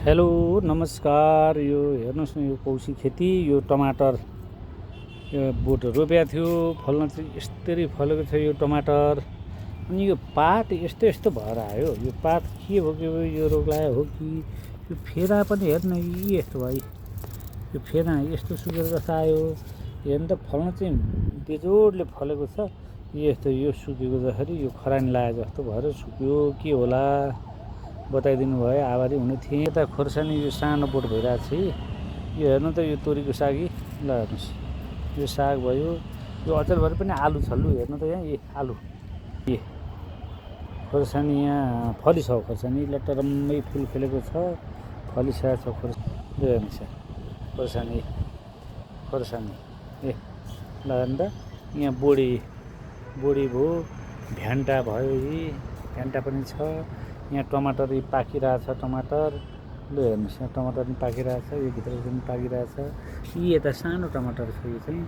Hello नमस्कार। यो हेर्नुहोस् न, यो कौशी खेती, यो टमाटर यो बोट रोपेको थियो, फल्न चाहिँ यस्तरी फलेको छ यो टमाटर। अनि यो पात यस्तो यस्तो भएर आयो। यो पात के हो कि यो रोग लाग्यो हो कि यो फेदा पनि हेर्न यस्तो भयो। यो फेदा यस्तो सुकेर जस्तो आयो। हेर्नु त फल्न चाहिँ बेजोडले फलेको छ। यस्तो यो सुकेको जसरी यो खरानी लागेको जस्तो भएर सुक्यो, के होला बताइदिनु भयो, आभारी हुने थिएँ। यता खोर्सानी यो सानो बोट भइरहेको छ। यो हेर्नु त, यो तोरीको सागी, ल हेर्नुहोस्, यो साग भयो। यो अचेलभरि पनि आलु छ, लु हेर्नु त यहाँ आलु, खोर्सानी यहाँ फलिसक्यो। खोर्सानी लटरम्मै फुल खेलेको छ, फलिसकेको छ खोर्सानी। ल हेर्नुहोस् खोर्सानी खोर्सानी ल हेर्नु त, यहाँ बोडी भयो, भ्यान्टा भयो, भ्यान्टा पनि छ। यहाँ टमाटर पाकिरहेछ, टमाटर ल हेर्नुहोस्, यहाँ टमाटर पनि पाकिरहेछ, यो भित्र पनि पाकिरहेछ। यता सानो टमाटर छ, यो चाहिँ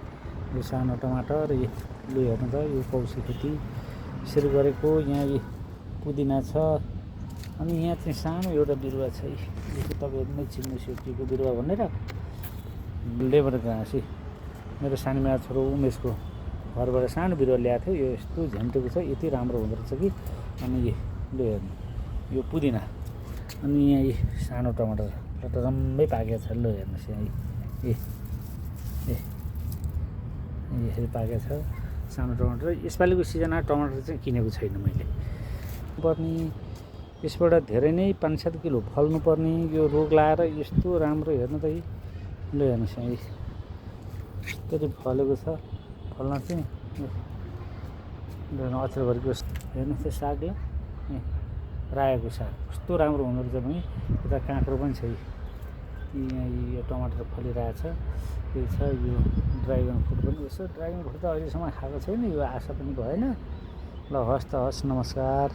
यो सानो टमाटर। लु हेर्नु त, यो कौशी खेती यसरी गरेको। यहाँ पुदिना छ। अनि यहाँ चाहिँ सानो एउटा बिरुवा छ, यो तपाईँहरू नै चिन्नुहोस् यो के को बिरुवा भनेर। लेबर घाँसी, मेरो सानोमा छोरो उमेशको घरबाट सानो बिरुवा ल्याएको थियो। यो यस्तो झ्याम्टेको छ, यति राम्रो हुँदो रहेछ कि। अनि लु हेर्नु, यो पुदिना। अनि यहाँ सानो टमाटर लटरम्मै पाकेको छ, ल हेर्नुहोस् यहाँ यसरी पाकेको छ सानो टमाटर। यसपालिको सिजनमा टमाटर चाहिँ किनेको छैन मैले। पर्ने यसबाट धेरै नै 5-7 किलो फल्नुपर्ने यो रोग लाएर यस्तो राम्रो। हेर्नु त ल हेर्नुहोस् यहाँ यस्तरी फलेको छ। फल्न चाहिँ अचेलभरिको हेर्नुहोस् त्यो साग, ल रायोको साग कस्तो राम्रो हुँदो रहेछ भने। यता काँक्रो पनि छ, यहाँ यो टमाटर फलिरहेछ। यो छ यो ड्राइगन फ्रुट पनि। यसो ड्राइगन फ्रुट त अहिलेसम्म खाएको छैन, यो आशा पनि भएन। ल हस् त हस्, नमस्कार।